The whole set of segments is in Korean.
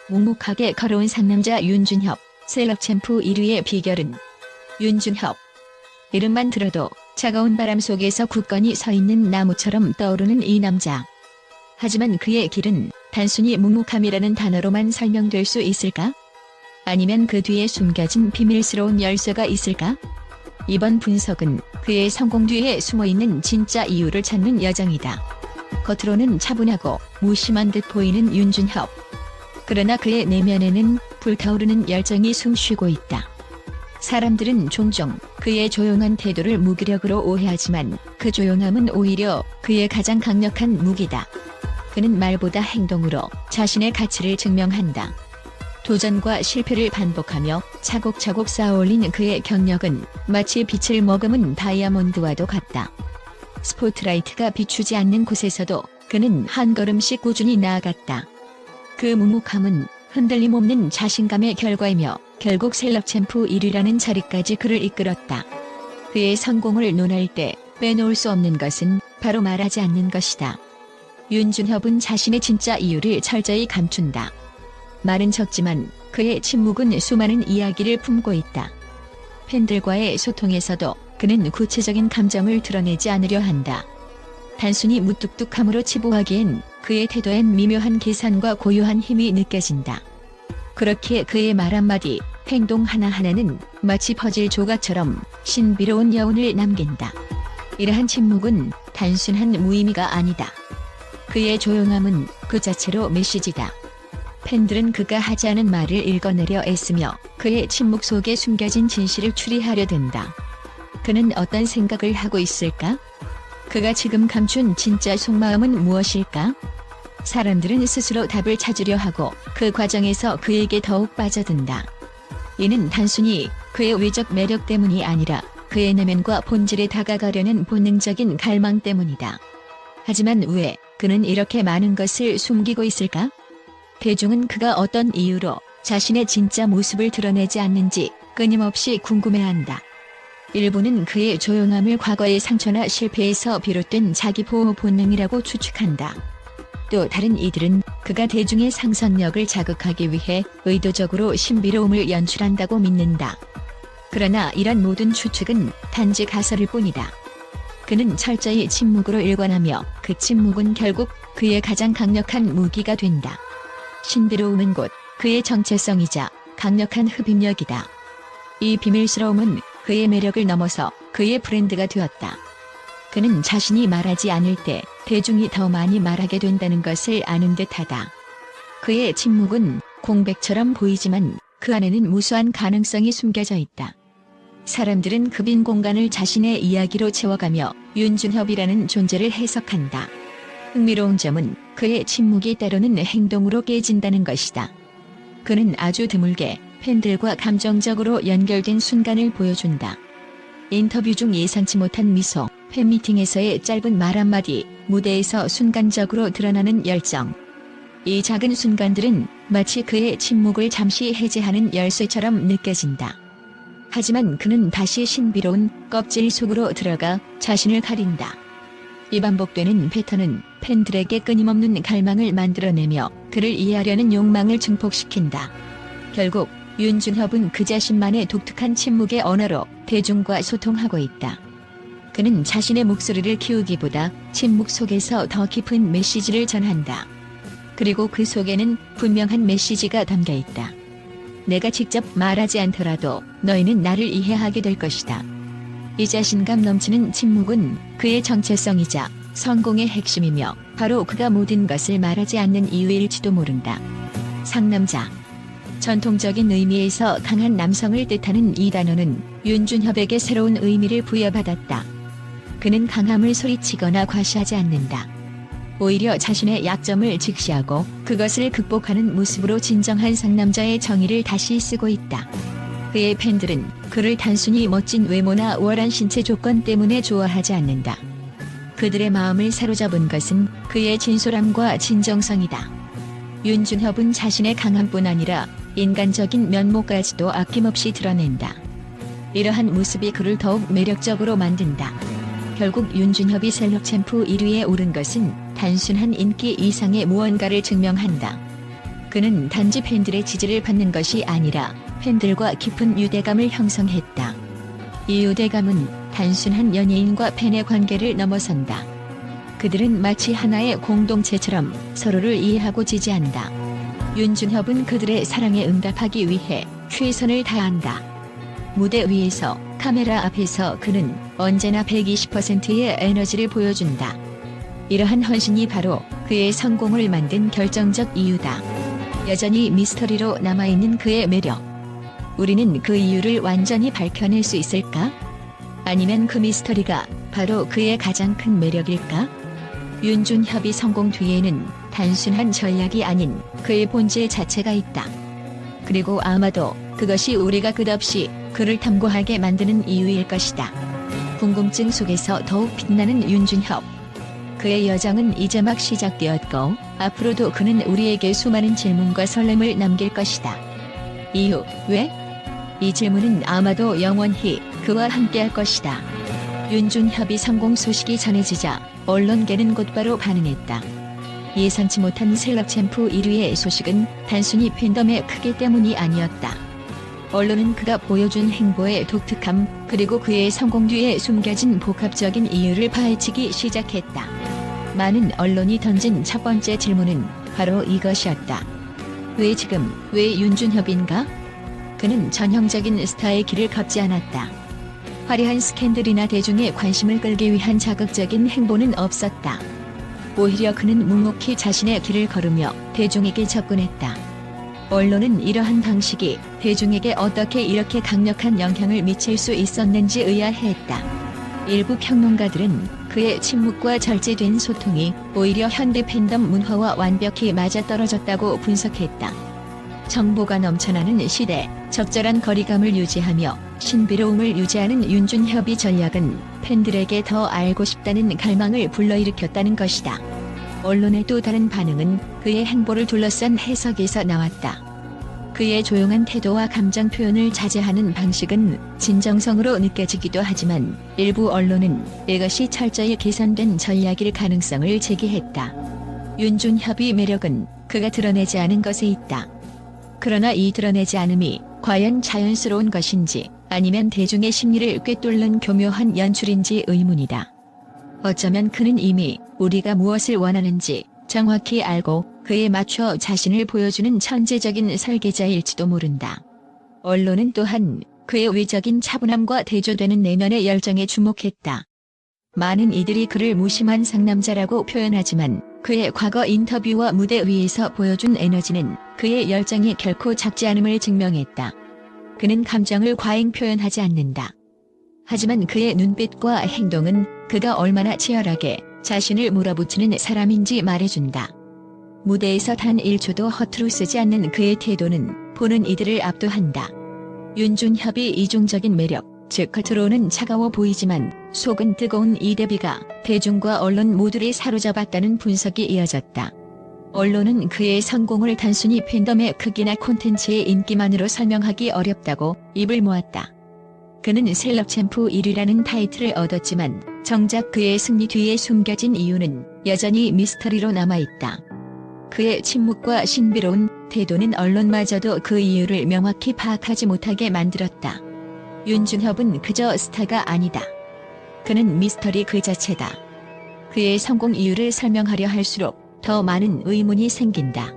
묵묵하게 걸어온 상남자 윤준협, 셀럽 챔프 1위의 비결은? 윤준협. 이름만 들어도 차가운 바람 속에서 굳건히 서 있는 나무처럼 떠오르는 이 남자. 하지만 그의 길은 단순히 묵묵함이라는 단어로만 설명될 수 있을까? 아니면 그 뒤에 숨겨진 비밀스러운 열쇠가 있을까? 이번 분석은 그의 성공 뒤에 숨어있는 진짜 이유를 찾는 여정이다. 겉으로는 차분하고 무심한 듯 보이는 윤준협. 그러나 그의 내면에는 불타오르는 열정이 숨쉬고 있다. 사람들은 종종 그의 조용한 태도를 무기력으로 오해하지만 그 조용함은 오히려 그의 가장 강력한 무기다. 그는 말보다 행동으로 자신의 가치를 증명한다. 도전과 실패를 반복하며 차곡차곡 쌓아올린 그의 경력은 마치 빛을 머금은 다이아몬드와도 같다. 스포트라이트가 비추지 않는 곳에서도 그는 한 걸음씩 꾸준히 나아갔다. 그 묵묵함은 흔들림 없는 자신감의 결과이며 결국 셀럽 챔프 1위라는 자리까지 그를 이끌었다. 그의 성공을 논할 때 빼놓을 수 없는 것은 바로 말하지 않는 것이다. 윤준협은 자신의 진짜 이유를 철저히 감춘다. 말은 적지만 그의 침묵은 수많은 이야기를 품고 있다. 팬들과의 소통에서도 그는 구체적인 감정을 드러내지 않으려 한다. 단순히 무뚝뚝함으로 치부하기엔 그의 태도엔 미묘한 계산과 고요한 힘이 느껴진다. 그렇기에 그의 말 한마디, 행동 하나하나는 마치 퍼즐 조각처럼 신비로운 여운을 남긴다. 이러한 침묵은 단순한 무의미가 아니다. 그의 조용함은 그 자체로 메시지다. 팬들은 그가 하지 않은 말을 읽어내려 애쓰며 그의 침묵 속에 숨겨진 진실을 추리하려 든다. 그는 어떤 생각을 하고 있을까? 그가 지금 감춘 진짜 속마음은 무엇일까? 사람들은 스스로 답을 찾으려 하고 그 과정에서 그에게 더욱 빠져든다. 이는 단순히 그의 외적 매력 때문이 아니라 그의 내면과 본질에 다가가려는 본능적인 갈망 때문이다. 하지만 왜 그는 이렇게 많은 것을 숨기고 있을까? 대중은 그가 어떤 이유로 자신의 진짜 모습을 드러내지 않는지 끊임없이 궁금해한다. 일부는 그의 조용함을 과거의 상처나 실패에서 비롯된 자기보호 본능이라고 추측한다. 또 다른 이들은 그가 대중의 상상력을 자극하기 위해 의도적으로 신비로움을 연출한다고 믿는다. 그러나 이런 모든 추측은 단지 가설일 뿐이다. 그는 철저히 침묵으로 일관하며 그 침묵은 결국 그의 가장 강력한 무기가 된다. 신비로움은 곧 그의 정체성이자 강력한 흡입력이다. 이 비밀스러움은 그의 매력을 넘어서 그의 브랜드가 되었다. 그는 자신이 말하지 않을 때 대중이 더 많이 말하게 된다는 것을 아는 듯하다. 그의 침묵은 공백처럼 보이지만 그 안에는 무수한 가능성이 숨겨져 있다. 사람들은 그 빈 공간을 자신의 이야기로 채워가며 윤준협이라는 존재를 해석한다. 흥미로운 점은 그의 침묵이 때로는 행동으로 깨진다는 것이다. 그는 아주 드물게 팬들과 감정적으로 연결된 순간을 보여준다. 인터뷰 중 예상치 못한 미소, 팬미팅에서의 짧은 말 한마디, 무대에서 순간적으로 드러나는 열정. 이 작은 순간들은 마치 그의 침묵을 잠시 해제하는 열쇠처럼 느껴진다. 하지만 그는 다시 신비로운 껍질 속으로 들어가 자신을 가린다. 이 반복되는 패턴은 팬들에게 끊임없는 갈망을 만들어내며 그를 이해하려는 욕망을 증폭시킨다. 결국 윤준협은 그 자신만의 독특한 침묵의 언어로 대중과 소통하고 있다. 그는 자신의 목소리를 키우기보다 침묵 속에서 더 깊은 메시지를 전한다. 그리고 그 속에는 분명한 메시지가 담겨 있다. 내가 직접 말하지 않더라도 너희는 나를 이해하게 될 것이다. 이 자신감 넘치는 침묵은 그의 정체성이자 성공의 핵심이며 바로 그가 모든 것을 말하지 않는 이유일지도 모른다. 상남자. 전통적인 의미에서 강한 남성을 뜻하는 이 단어는 윤준협에게 새로운 의미를 부여받았다. 그는 강함을 소리치거나 과시하지 않는다. 오히려 자신의 약점을 직시하고 그것을 극복하는 모습으로 진정한 상남자의 정의를 다시 쓰고 있다. 그의 팬들은 그를 단순히 멋진 외모나 우월한 신체 조건 때문에 좋아하지 않는다. 그들의 마음을 사로잡은 것은 그의 진솔함과 진정성이다. 윤준협은 자신의 강함뿐 아니라 인간적인 면모까지도 아낌없이 드러낸다. 이러한 모습이 그를 더욱 매력적으로 만든다. 결국 윤준협이 셀럽 챔프 1위에 오른 것은 단순한 인기 이상의 무언가를 증명한다. 그는 단지 팬들의 지지를 받는 것이 아니라 팬들과 깊은 유대감을 형성했다. 이 유대감은 단순한 연예인과 팬의 관계를 넘어선다. 그들은 마치 하나의 공동체처럼 서로를 이해하고 지지한다. 윤준협은 그들의 사랑에 응답하기 위해 최선을 다한다. 무대 위에서, 카메라 앞에서 그는 언제나 120%의 에너지를 보여준다. 이러한 헌신이 바로 그의 성공을 만든 결정적 이유다. 여전히 미스터리로 남아있는 그의 매력. 우리는 그 이유를 완전히 밝혀낼 수 있을까? 아니면 그 미스터리가 바로 그의 가장 큰 매력일까? 윤준협의 성공 뒤에는 단순한 전략이 아닌 그의 본질 자체가 있다. 그리고 아마도 그것이 우리가 끝없이 그를 탐구하게 만드는 이유일 것이다. 궁금증 속에서 더욱 빛나는 윤준협. 그의 여정은 이제 막 시작되었고 앞으로도 그는 우리에게 수많은 질문과 설렘을 남길 것이다. 이유, 왜? 이 질문은 아마도 영원히 그와 함께할 것이다. 윤준협의 성공 소식이 전해지자 언론계는 곧바로 반응했다. 예상치 못한 셀럽 챔프 1위의 소식은 단순히 팬덤의 크기 때문이 아니었다. 언론은 그가 보여준 행보의 독특함, 그리고 그의 성공 뒤에 숨겨진 복합적인 이유를 파헤치기 시작했다. 많은 언론이 던진 첫 번째 질문은 바로 이것이었다. 왜 지금, 왜 윤준협인가? 그는 전형적인 스타의 길을 걷지 않았다. 화려한 스캔들이나 대중의 관심을 끌기 위한 자극적인 행보는 없었다. 오히려 그는 묵묵히 자신의 길을 걸으며 대중에게 접근했다. 언론은 이러한 방식이 대중에게 어떻게 이렇게 강력한 영향을 미칠 수 있었는지 의아해했다. 일부 평론가들은 그의 침묵과 절제된 소통이 오히려 현대 팬덤 문화와 완벽히 맞아떨어졌다고 분석했다. 정보가 넘쳐나는 시대, 적절한 거리감을 유지하며 신비로움을 유지하는 윤준협의 전략은 팬들에게 더 알고 싶다는 갈망을 불러일으켰다는 것이다. 언론의 또 다른 반응은 그의 행보를 둘러싼 해석에서 나왔다. 그의 조용한 태도와 감정 표현을 자제하는 방식은 진정성으로 느껴지기도 하지만 일부 언론은 이것이 철저히 계산된 전략일 가능성을 제기했다. 윤준협의 매력은 그가 드러내지 않은 것에 있다. 그러나 이 드러내지 않음이 과연 자연스러운 것인지 아니면 대중의 심리를 꿰뚫는 교묘한 연출인지 의문이다. 어쩌면 그는 이미 우리가 무엇을 원하는지 정확히 알고 그에 맞춰 자신을 보여주는 천재적인 설계자일지도 모른다. 언론은 또한 그의 외적인 차분함과 대조되는 내면의 열정에 주목했다. 많은 이들이 그를 무심한 상남자라고 표현하지만 그의 과거 인터뷰와 무대 위에서 보여준 에너지는 그의 열정이 결코 작지 않음을 증명했다. 그는 감정을 과잉 표현하지 않는다. 하지만 그의 눈빛과 행동은 그가 얼마나 치열하게 자신을 몰아붙이는 사람인지 말해준다. 무대에서 단 1초도 허투루 쓰지 않는 그의 태도는 보는 이들을 압도한다. 윤준협의 이중적인 매력, 즉 겉으로는 차가워 보이지만 속은 뜨거운 이 대비가 대중과 언론 모두를 사로잡았다는 분석이 이어졌다. 언론은 그의 성공을 단순히 팬덤의 크기나 콘텐츠의 인기만으로 설명하기 어렵다고 입을 모았다. 그는 셀럽 챔프 1위라는 타이틀을 얻었지만 정작 그의 승리 뒤에 숨겨진 이유는 여전히 미스터리로 남아있다. 그의 침묵과 신비로운 태도는 언론마저도 그 이유를 명확히 파악하지 못하게 만들었다. 윤준협은 그저 스타가 아니다. 그는 미스터리 그 자체다. 그의 성공 이유를 설명하려 할수록 더 많은 의문이 생긴다.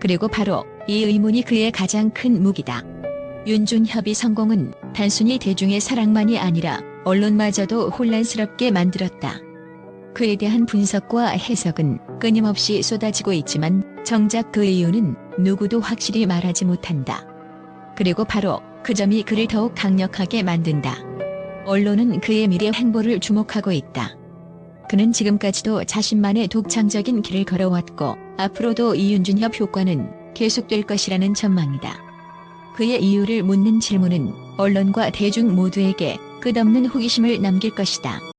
그리고 바로 이 의문이 그의 가장 큰 무기다. 윤준협의 성공은 단순히 대중의 사랑만이 아니라 언론마저도 혼란스럽게 만들었다. 그에 대한 분석과 해석은 끊임없이 쏟아지고 있지만 정작 그 이유는 누구도 확실히 말하지 못한다. 그리고 바로 그 점이 그를 더욱 강력하게 만든다. 언론은 그의 미래 행보를 주목하고 있다. 그는 지금까지도 자신만의 독창적인 길을 걸어왔고 앞으로도 이 윤준협 효과는 계속될 것이라는 전망이다. 그의 이유를 묻는 질문은 언론과 대중 모두에게 끝없는 호기심을 남길 것이다.